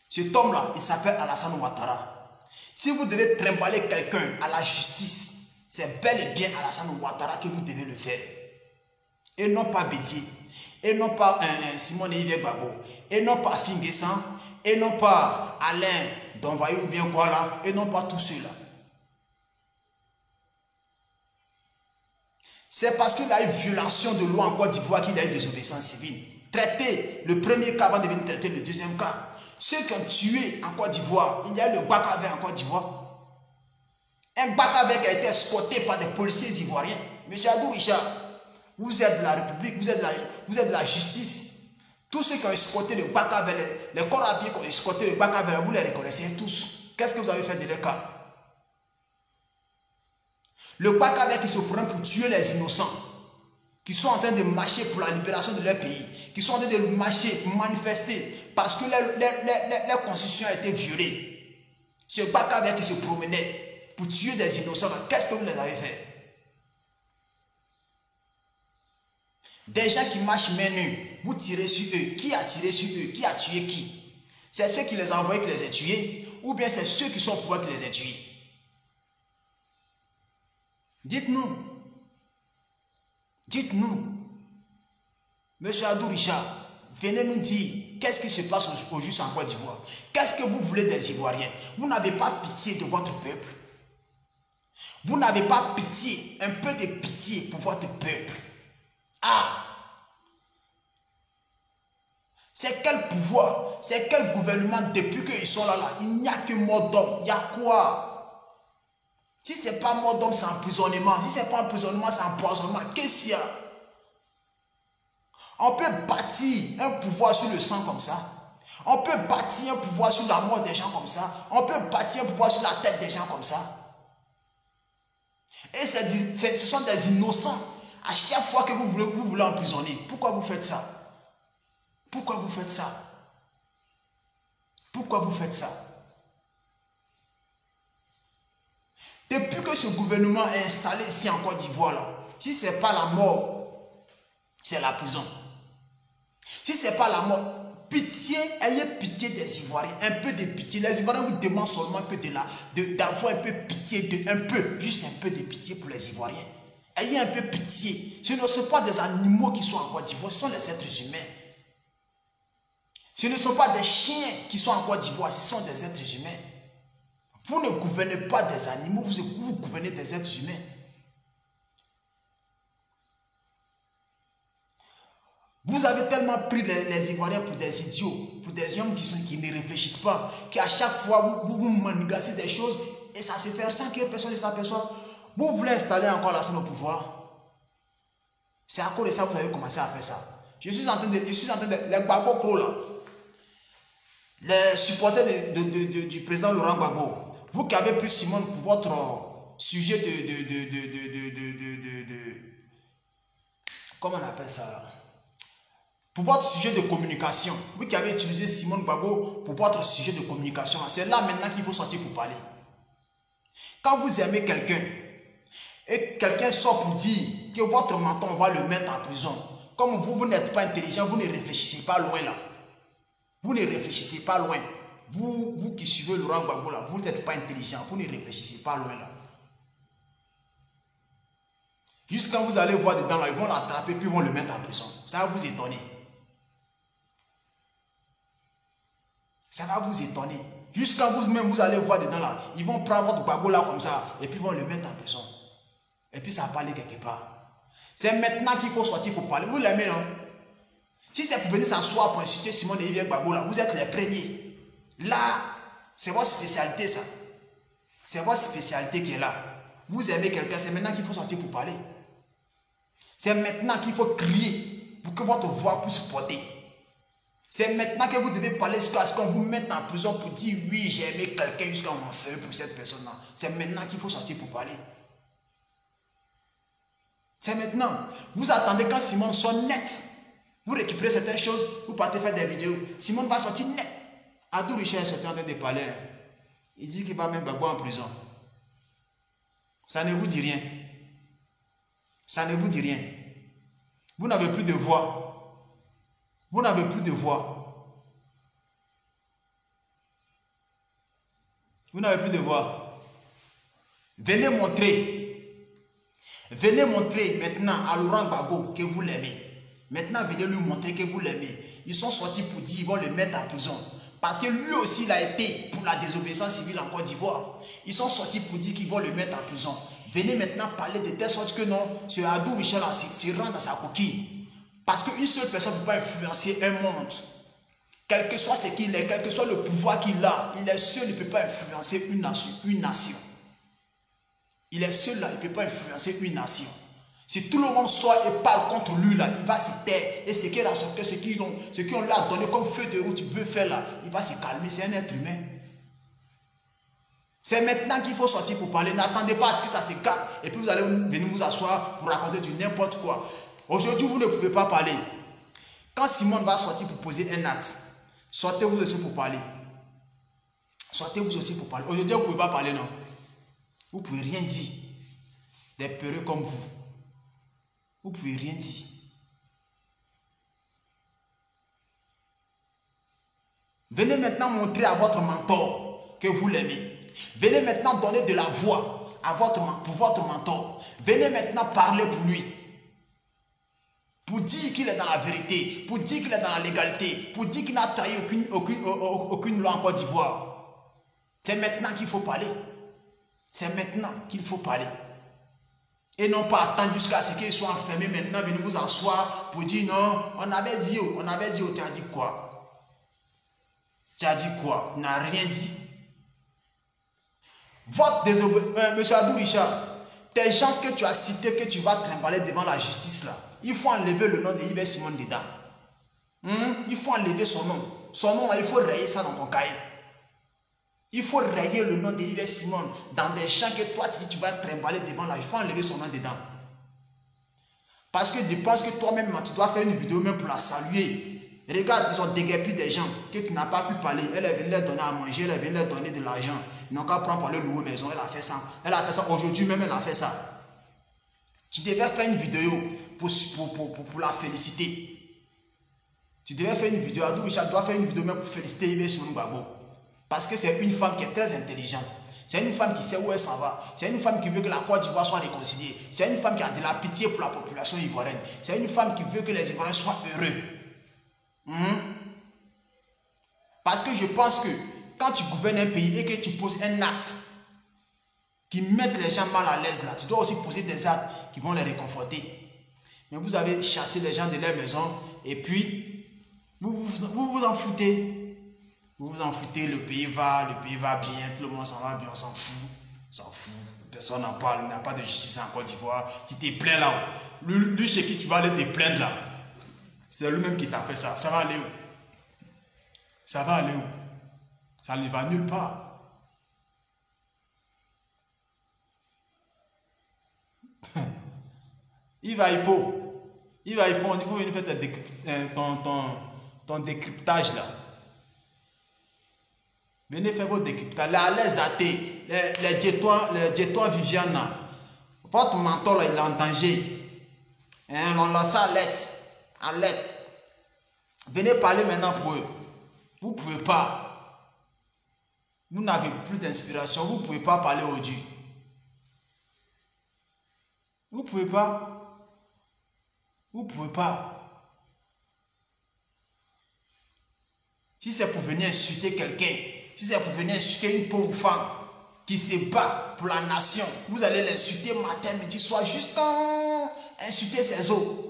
Cet homme-là, il s'appelle Alassane Ouattara. Si vous devez trimballer quelqu'un à la justice, c'est bel et bien Alassane Ouattara que vous devez le faire. Et non pas Bédié, et non pas Simon Yves Gbagbo, et non pas Finguessan, et non pas Alain Donvaillé ou bien quoi là, et non pas tous ceux-là. C'est parce qu'il y a eu violation de loi en Côte d'Ivoire qu'il y a eu désobéissance civile. Traitez le premier cas avant de venir traiter le deuxième cas. Ceux qui ont tué en Côte d'Ivoire, il y a eu le Gbakavé en Côte d'Ivoire. Un Gbakavé qui a été escorté par des policiers ivoiriens. Monsieur Adou Richard, vous êtes de la République, vous êtes de la justice. Tous ceux qui ont escorté le Gbakavé, les corps habillés qui ont escorté le Gbakavé, vous les reconnaissez tous. Qu'est-ce que vous avez fait de leur cas? Le Gbakavé qui se prend pour tuer les innocents, qui sont en train de marcher pour la libération de leur pays, qui sont en train de marcher, pour manifester, parce que leur constitution a été violée. Ce Gbakavé qui se promenait pour tuer des innocents, qu'est-ce que vous les avez fait? Des gens qui marchent main nue, vous tirez sur eux. Qui a tiré sur eux? Qui a tué qui? C'est ceux qui les ont envoyés qui les ont tués, ou bien c'est ceux qui sont au pouvoir qui les ont tués? Dites-nous. Dites-nous. Monsieur Adou Richard, venez nous dire qu'est-ce qui se passe au juste en Côte d'Ivoire. Qu'est-ce que vous voulez des Ivoiriens? Vous n'avez pas pitié de votre peuple. Vous n'avez pas pitié, un peu de pitié pour votre peuple. Ah! C'est quel pouvoir, c'est quel gouvernement depuis qu'ils sont là, il n'y a que mort d'homme. Il y a quoi? Si ce n'est pas mort d'homme, c'est emprisonnement. Si ce n'est pas emprisonnement, c'est empoisonnement. Qu'est-ce qu'il y a? On peut bâtir un pouvoir sur le sang comme ça. On peut bâtir un pouvoir sur la mort des gens comme ça. On peut bâtir un pouvoir sur la tête des gens comme ça. Et ce sont des innocents. À chaque fois que vous voulez emprisonner. Pourquoi vous faites ça? Pourquoi vous faites ça? Pourquoi vous faites ça? Depuis que ce gouvernement est installé ici en Côte d'Ivoire, là, si ce n'est pas la mort, c'est la prison. Si ce n'est pas la mort, pitié, ayez pitié des Ivoiriens, un peu de pitié. Les Ivoiriens vous demandent seulement que d'avoir un peu pitié, juste un peu de pitié pour les Ivoiriens. Ayez un peu pitié. Ce ne sont pas des animaux qui sont en Côte d'Ivoire, ce sont les êtres humains. Ce ne sont pas des chiens qui sont en Côte d'Ivoire, ce sont des êtres humains. Vous ne gouvernez pas des animaux, vous gouvernez des êtres humains. Vous avez tellement pris les Ivoiriens pour des idiots, pour des hommes qui ne réfléchissent pas, qu'à chaque fois vous manigassez des choses et ça se fait sans que personne ne s'aperçoive. Vous voulez installer encore la scène au pouvoir. C'est à cause de ça que vous avez commencé à faire ça. Je suis en train de les Gbagbo là, les supporters du président Laurent Gbagbo, vous qui avez pris Simone pour votre sujet comment on appelle ça là? Pour votre sujet de communication, vous qui avez utilisé Simone Gbagbo pour votre sujet de communication, c'est là maintenant qu'il faut sortir pour parler. Quand vous aimez quelqu'un et quelqu'un sort pour dire que votre menton, on va le mettre en prison, comme vous n'êtes pas intelligent, vous ne réfléchissez pas loin là. Vous ne réfléchissez pas loin. Vous qui suivez Laurent Gbagbo là, vous n'êtes pas intelligent, vous ne réfléchissez pas loin là. Juste quand vous allez voir dedans là, ils vont l'attraper puis ils vont le mettre en prison. Ça va vous étonner. Ça va vous étonner. Juste quand vous-même vous allez voir dedans là, ils vont prendre votre Gbagbo là comme ça et puis ils vont le mettre en prison. Et puis ça va parler quelque part. C'est maintenant qu'il faut sortir pour parler. Vous l'aimez non? Si c'est pour venir s'asseoir pour insulter Simone et Gbagbo là, vous êtes les premiers. Là, c'est votre spécialité ça. C'est votre spécialité qui est là. Vous aimez quelqu'un, c'est maintenant qu'il faut sortir pour parler. C'est maintenant qu'il faut crier pour que votre voix puisse porter. C'est maintenant que vous devez parler jusqu'à ce qu'on vous mette en prison pour dire oui, j'ai aimé quelqu'un jusqu'à m'enfermer pour cette personne-là. C'est maintenant qu'il faut sortir pour parler. C'est maintenant. Vous attendez quand Simone soit net. Vous récupérez certaines choses, vous partez faire des vidéos. Simone va sortir net. Adou Richard est sorti en train de parler. Il dit qu'il va mettre Gbagbo en prison. Ça ne vous dit rien. Ça ne vous dit rien. Vous n'avez plus de voix. Vous n'avez plus de voix. Vous n'avez plus de voix. Venez montrer. Venez montrer maintenant à Laurent Gbagbo que vous l'aimez. Maintenant, venez lui montrer que vous l'aimez. Ils sont sortis pour dire qu'ils vont le mettre en prison. Parce que lui aussi, il a été pour la désobéissance civile en Côte d'Ivoire. Ils sont sortis pour dire qu'ils vont le mettre en prison. Venez maintenant parler de telle sorte que non, ce Adou Michel se rend dans sa coquille. Parce qu'une seule personne ne peut pas influencer un monde. Quel que soit ce qu'il est, quel que soit le pouvoir qu'il a, il est seul, il ne peut pas influencer une nation. Il est seul là, il ne peut pas influencer une nation. Si tout le monde sort et parle contre lui là, il va se taire. Et ce qu'il a sorti, ce qu'on lui a donné comme feu de route, il veut faire là, il va se calmer. C'est un être humain. C'est maintenant qu'il faut sortir pour parler. N'attendez pas à ce que ça se calme. Et puis vous allez venir vous asseoir pour raconter du n'importe quoi. Aujourd'hui, vous ne pouvez pas parler. Quand Simone va sortir pour poser un acte, sortez vous aussi pour parler. Sortez vous aussi pour parler. Aujourd'hui, vous ne pouvez pas parler, non. Vous ne pouvez rien dire. Des peureux comme vous. Vous ne pouvez rien dire. Venez maintenant montrer à votre mentor que vous l'aimez. Venez maintenant donner de la voix pour votre mentor. Venez maintenant parler pour lui. Pour dire qu'il est dans la vérité. Pour dire qu'il est dans la légalité. Pour dire qu'il n'a trahi aucune loi en Côte d'Ivoire. C'est maintenant qu'il faut parler. C'est maintenant qu'il faut parler. Et non pas attendre jusqu'à ce qu'il soit enfermé. Maintenant, venez vous asseoir pour dire non, on avait dit, tu as dit quoi? Tu as dit quoi? Tu n'as rien dit. Monsieur Adou Richard, tes gens que tu as cités, que tu vas trimballer devant la justice là, il faut enlever le nom de Yves Simon dedans. Il faut enlever son nom. Son nom là, il faut rayer ça dans ton cahier. Il faut rayer le nom de Yves Simon dans des champs que toi tu dis tu vas trimballer devant là. Il faut enlever son nom dedans. Parce que je pense que toi-même, tu dois faire une vidéo même pour la saluer. Regarde, ils ont déguerpi des gens que tu n'as pas pu parler. Elle est venue leur donner à manger, elle est venue leur donner de l'argent. Ils n'ont qu'à prendre pour leur louer maison. Elle a fait ça. Elle a fait ça aujourd'hui même, elle a fait ça. Tu devais faire une vidéo pour la féliciter. Tu devais faire une vidéo. Adou Richard doit faire une vidéo même pour féliciter Yves Simon Gbagbo. Parce que c'est une femme qui est très intelligente. C'est une femme qui sait où elle s'en va. C'est une femme qui veut que la Côte d'Ivoire soit réconciliée. C'est une femme qui a de la pitié pour la population ivoirienne. C'est une femme qui veut que les Ivoiriens soient heureux. Parce que je pense que quand tu gouvernes un pays et que tu poses un acte qui met les gens mal à l'aise là, tu dois aussi poser des actes qui vont les réconforter. Mais vous avez chassé les gens de leur maison et puis vous vous en foutez. Vous vous en foutez, le pays va bien, tout le monde s'en va bien, on s'en fout. Personne n'en parle, il n'y a pas de justice en Côte d'Ivoire. Tu t'es plaint là, lui chez qui tu vas aller te plaindre là, c'est lui-même qui t'a fait ça. Ça va aller où? Ça va aller où? Ça ne va nulle part. Il va hypo. Il faut venir faire ton décryptage là. Venez faire vos décryptages. Les athées, les jetons Viviane, votre mentor là, il est en danger. On l'a ça à l'aide. Venez parler maintenant pour eux. Vous ne pouvez pas. Vous n'avez plus d'inspiration. Vous ne pouvez pas parler au Dieu. Vous ne pouvez pas. Vous ne pouvez pas. Si c'est pour venir insulter quelqu'un, si c'est pour venir insulter une pauvre femme qui se bat pour la nation, vous allez l'insulter matin, midi, soir, jusqu'à insulter ses os.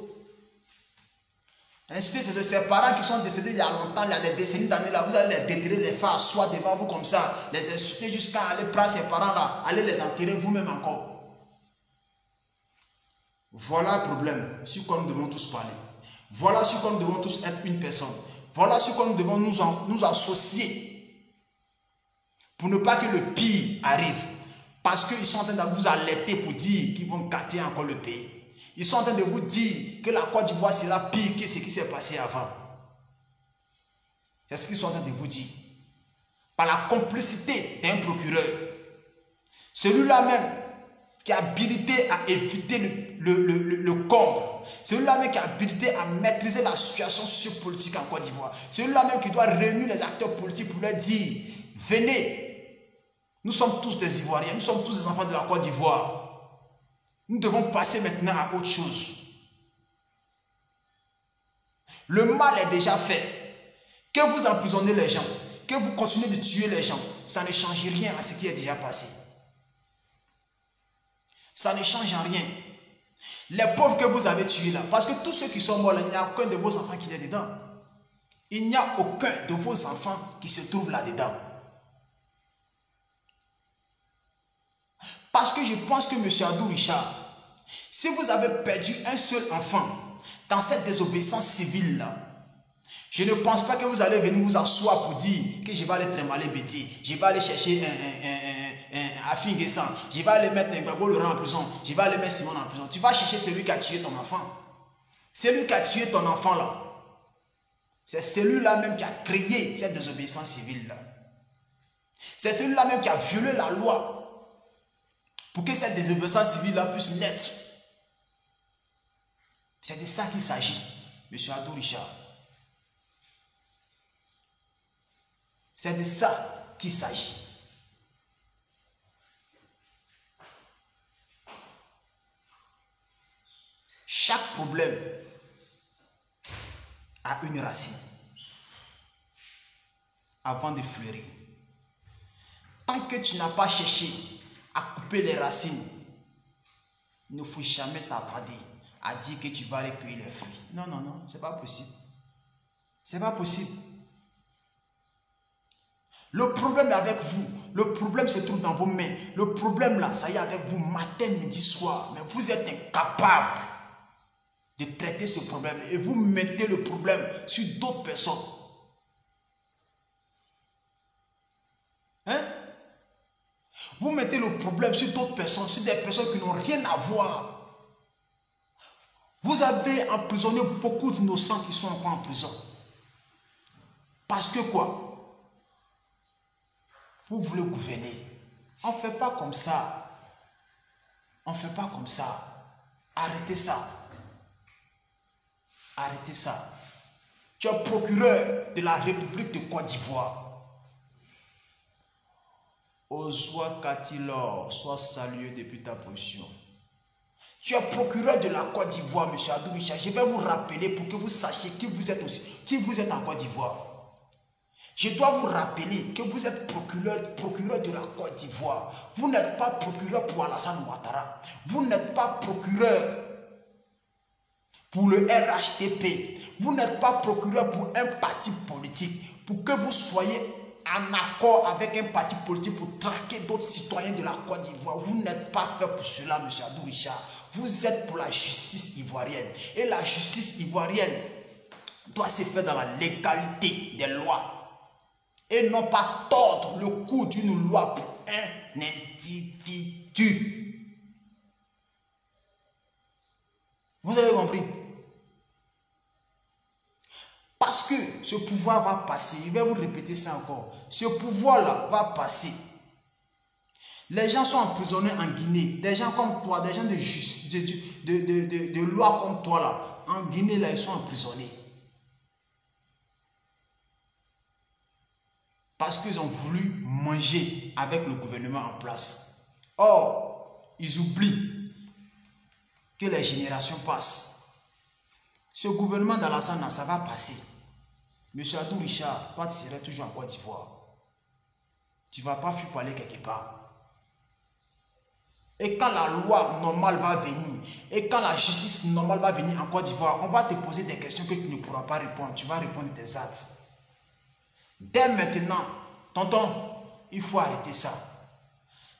Insulter ses parents qui sont décédés il y a longtemps, il y a des décennies d'années là, vous allez les déterrer, les faire asseoir devant vous comme ça, les insulter jusqu'à aller prendre ses parents là, aller les enterrer vous-même encore. Voilà le problème sur quoi nous devons tous parler. Voilà sur quoi nous devons tous être une personne. Voilà sur quoi nous devons nous associer pour ne pas que le pire arrive. Parce qu'ils sont en train de vous alerter pour dire qu'ils vont gâter encore le pays. Ils sont en train de vous dire que la Côte d'Ivoire sera pire que ce qui s'est passé avant. C'est ce qu'ils sont en train de vous dire. Par la complicité d'un procureur. Celui-là même qui est habilité à éviter le comble. Celui-là même qui est habilité à maîtriser la situation sociopolitique en Côte d'Ivoire. Celui-là même qui doit réunir les acteurs politiques pour leur dire, venez, nous sommes tous des Ivoiriens, nous sommes tous des enfants de la Côte d'Ivoire. Nous devons passer maintenant à autre chose. Le mal est déjà fait. Que vous emprisonnez les gens, que vous continuez de tuer les gens, ça ne change rien à ce qui est déjà passé. Ça ne change en rien. Les pauvres que vous avez tués là, parce que tous ceux qui sont morts là, il n'y a aucun de vos enfants qui est dedans. Il n'y a aucun de vos enfants qui se trouve là-dedans. Parce que je pense que M. Adou Richard, si vous avez perdu un seul enfant dans cette désobéissance civile là, je ne pense pas que vous allez venir vous asseoir pour dire que je vais aller trimballer Betty, je vais aller chercher un Afinguessan, je vais aller mettre un Gbagbo Laurent en prison, je vais aller mettre Simon en prison. Tu vas chercher celui qui a tué ton enfant. Celui qui a tué ton enfant là, c'est celui-là même qui a créé cette désobéissance civile là. C'est celui-là même qui a violé la loi pour que cette désobéissance civile-là puisse naître. C'est de ça qu'il s'agit, M. Adou Richard. C'est de ça qu'il s'agit. Chaque problème a une racine avant de fleurir. Tant que tu n'as pas cherché à couper les racines, il ne faut jamais t'attarder à dire que tu vas aller cueillir les fruits. Non, non, non, c'est pas possible. C'est pas possible. Le problème est avec vous. Le problème se trouve dans vos mains. Le problème là, ça y est avec vous matin, midi, soir. Mais vous êtes incapable de traiter ce problème. Et vous mettez le problème sur d'autres personnes. Hein? Vous mettez le problème sur d'autres personnes, sur des personnes qui n'ont rien à voir. Vous avez emprisonné beaucoup d'innocents qui sont encore en prison. Parce que quoi? Vous voulez gouverner. On ne fait pas comme ça. On ne fait pas comme ça. Arrêtez ça. Arrêtez ça. Tu es procureur de la République de Côte d'Ivoire. Oswa Katilor, sois salué depuis ta position. Tu es procureur de la Côte d'Ivoire, M. Adou Richard. Je vais vous rappeler pour que vous sachiez qui vous êtes aussi, qui vous êtes en Côte d'Ivoire. Je dois vous rappeler que vous êtes procureur de la Côte d'Ivoire. Vous n'êtes pas procureur pour Alassane Ouattara. Vous n'êtes pas procureur pour le RHDP. Vous n'êtes pas procureur pour un parti politique. Pour que vous soyez en accord avec un parti politique pour traquer d'autres citoyens de la Côte d'Ivoire. Vous n'êtes pas fait pour cela, M. Adou Richard. Vous êtes pour la justice ivoirienne. Et la justice ivoirienne doit se faire dans la légalité des lois. Et non pas tordre le cou d'une loi pour un individu. Vous avez compris? Parce que ce pouvoir va passer. Je vais vous répéter ça encore. Ce pouvoir-là va passer. Les gens sont emprisonnés en Guinée. Des gens comme toi, des gens de loi comme toi là. En Guinée, là, ils sont emprisonnés. Parce qu'ils ont voulu manger avec le gouvernement en place. Or, ils oublient que les générations passent. Ce gouvernement d'Alassane, ça va passer. Monsieur Adou Richard, toi tu serais toujours en Côte d'Ivoire. Tu ne vas pas fuir pour aller quelque part. Et quand la loi normale va venir, et quand la justice normale va venir en Côte d'Ivoire, on va te poser des questions que tu ne pourras pas répondre. Tu vas répondre des actes. Dès maintenant, tonton, il faut arrêter ça.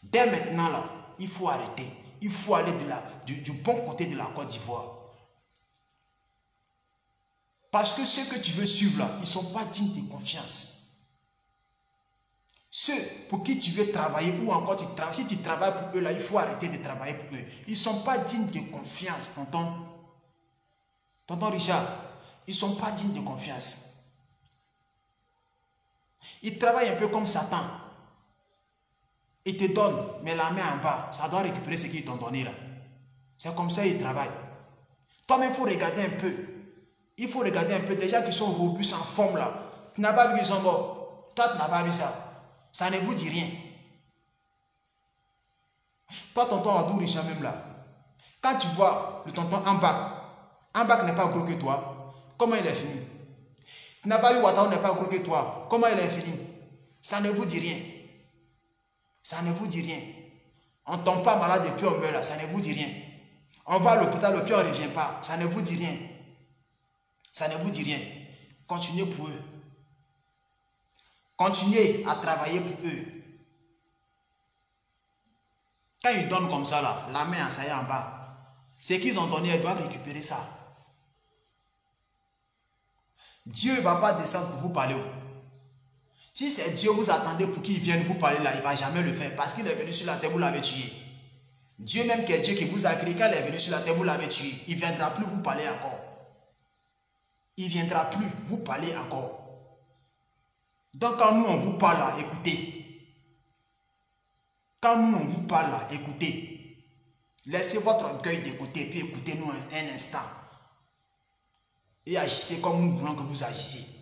Dès maintenant, là, il faut arrêter. Il faut aller du bon côté de la Côte d'Ivoire. Parce que ceux que tu veux suivre là, ils ne sont pas dignes de confiance. Ceux pour qui tu veux travailler ou encore tu travailles, si tu travailles pour eux là, il faut arrêter de travailler pour eux. Ils ne sont pas dignes de confiance, tonton. Tonton Richard, ils ne sont pas dignes de confiance. Ils travaillent un peu comme Satan. Ils te donnent, mais la main en bas, ça doit récupérer ce qu'ils t'ont donné là. C'est comme ça qu'ils travaillent. Toi-même, il faut regarder un peu. Il faut regarder un peu des gens qui sont robustes en forme là. Tu n'as pas vu qu'ils sont morts. Toi, tu n'as pas vu ça. Ça ne vous dit rien. Toi, tonton Adou Richard même là. Quand tu vois le tonton en bac n'est pas gros que toi. Comment il est fini? Tu n'as pas vu Ouattara n'est pas gros que toi. Comment il est fini? Ça ne vous dit rien. Ça ne vous dit rien. On ne tombe pas malade et puis on meurt là. Ça ne vous dit rien. On va à l'hôpital et puis on ne revient pas. Ça ne vous dit rien. Ça ne vous dit rien. Continuez pour eux. Continuez à travailler pour eux. Quand ils donnent comme ça là, la main ça y est en bas. Ce qu'ils ont donné, ils doivent récupérer ça. Dieu ne va pas descendre pour vous parler. Si c'est Dieu, vous attendez pour qu'il vienne vous parler là, il ne va jamais le faire. Parce qu'il est venu sur la terre, vous l'avez tué. Dieu même qui est Dieu qui vous a créé, quand il est venu sur la terre, vous l'avez tué. Il ne viendra plus vous parler encore. Il ne viendra plus vous parler encore. Donc quand nous on vous parle là, écoutez. Quand nous on vous parle là, écoutez. Laissez votre orgueil de côté puis écoutez-nous un instant. Et agissez comme nous voulons que vous agissiez.